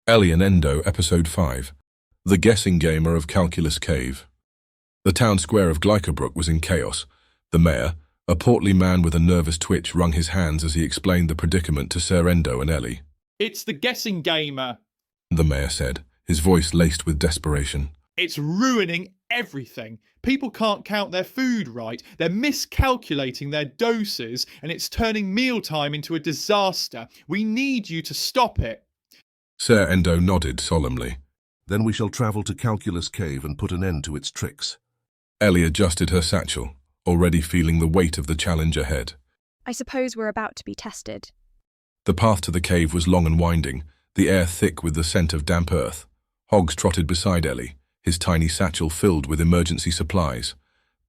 Ellie and Endo, Episode 5. The Guessing Gamer of Calculus Cave. The town square of Glycobrook was in chaos. The mayor, a portly man with a nervous twitch, wrung his hands as he explained the predicament to Ser Endo and Ellie. "It's the guessing gamer," the mayor said, his voice laced with desperation. "It's ruining everything. People can't count their food right. They're miscalculating their doses, and it's turning mealtime into a disaster. We need you to stop it." Ser Endo nodded solemnly. "Then we shall travel to Calculus Cave and put an end to its tricks." Ellie adjusted her satchel, already feeling the weight of the challenge ahead. "I suppose we're about to be tested." The path to the cave was long and winding, the air thick with the scent of damp earth. Hoggs trotted beside Ellie, his tiny satchel filled with emergency supplies.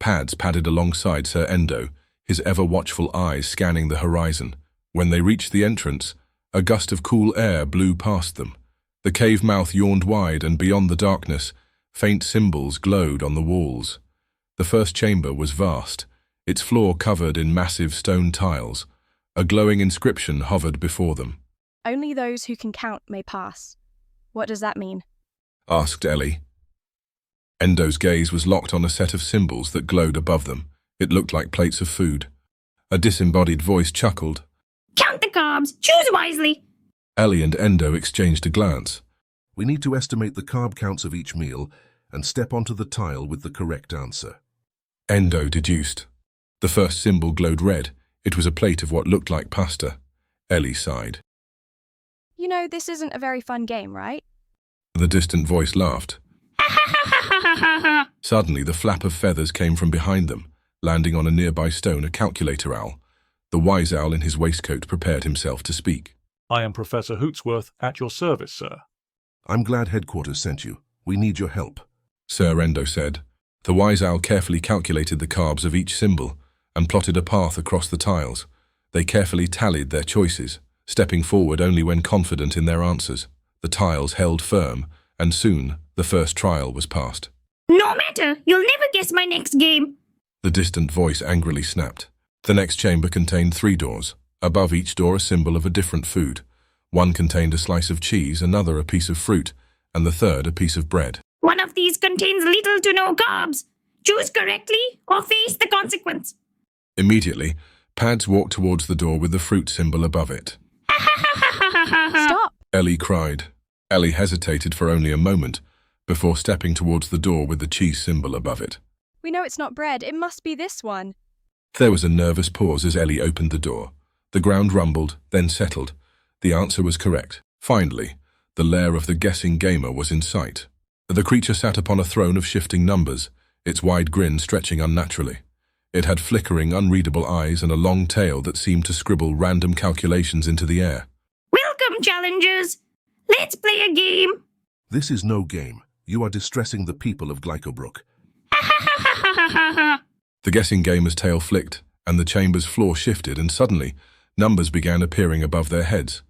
Pads padded alongside Ser Endo, his ever-watchful eyes scanning the horizon. When they reached the entrance, a gust of cool air blew past them. The cave mouth yawned wide, and beyond the darkness, faint symbols glowed on the walls. The first chamber was vast, its floor covered in massive stone tiles. A glowing inscription hovered before them. "Only those who can count may pass." "What does that mean?" asked Ellie. Endo's gaze was locked on a set of symbols that glowed above them. It looked like plates of food. A disembodied voice chuckled. "Count the carbs. Choose wisely." Ellie and Endo exchanged a glance. "We need to estimate the carb counts of each meal and step onto the tile with the correct answer." Endo deduced. The first symbol glowed red. It was a plate of what looked like pasta. Ellie sighed. "You know, this isn't a very fun game, right?" The distant voice laughed. Suddenly, the flap of feathers came from behind them, landing on a nearby stone, a calculator owl. The wise owl in his waistcoat prepared himself to speak. "I am Professor Hootsworth, at your service, sir." "I'm glad headquarters sent you. We need your help," Ser Endo said. The wise owl carefully calculated the carbs of each symbol and plotted a path across the tiles. They carefully tallied their choices, stepping forward only when confident in their answers. The tiles held firm, and soon the first trial was passed. "No matter. You'll never guess my next game." The distant voice angrily snapped. The next chamber contained 3 doors. Above each door a symbol of a different food. One contained a slice of cheese, another a piece of fruit, and the third a piece of bread. "One of these contains little to no carbs. Choose correctly or face the consequence." Immediately, Pads walked towards the door with the fruit symbol above it. "Stop!" Ellie cried. Ellie hesitated for only a moment before stepping towards the door with the cheese symbol above it. "We know it's not bread. It must be this one." There was a nervous pause as Ellie opened the door. The ground rumbled, then settled. The answer was correct. Finally, the lair of the guessing gamer was in sight. The creature sat upon a throne of shifting numbers, its wide grin stretching unnaturally. It had flickering, unreadable eyes and a long tail that seemed to scribble random calculations into the air. "Welcome, challengers. Let's play a game." "This is no game. You are distressing the people of Glycobrook." The guessing gamer's tail flicked, and the chamber's floor shifted, and suddenly, numbers began appearing above their heads.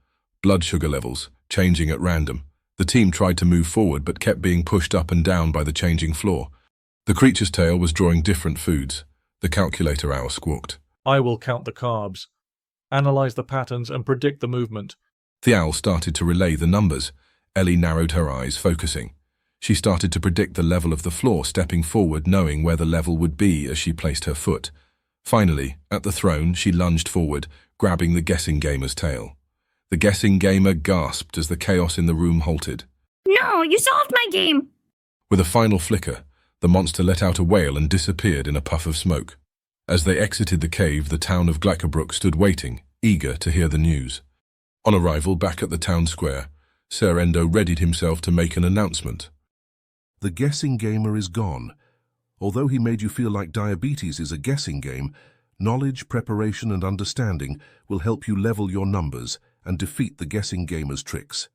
Blood sugar levels, changing at random. The team tried to move forward, but kept being pushed up and down by the changing floor. The creature's tail was drawing different foods. The calculator owl squawked. "I will count the carbs, analyze the patterns, and predict the movement." The owl started to relay the numbers. Ellie narrowed her eyes, focusing. She started to predict the level of the floor, stepping forward, knowing where the level would be as she placed her foot. Finally, at the throne, she lunged forward, grabbing the guessing gamer's tail. The guessing gamer gasped as the chaos in the room halted. "No, you solved my game." With a final flicker, the monster let out a wail and disappeared in a puff of smoke. As they exited the cave, the town of Glycobrook stood waiting, eager to hear the news. On arrival back at the town square, Ser Endo readied himself to make an announcement. "The guessing gamer is gone. Although he made you feel like diabetes is a guessing game, knowledge, preparation, and understanding will help you level your numbers and defeat the guessing gamer's tricks."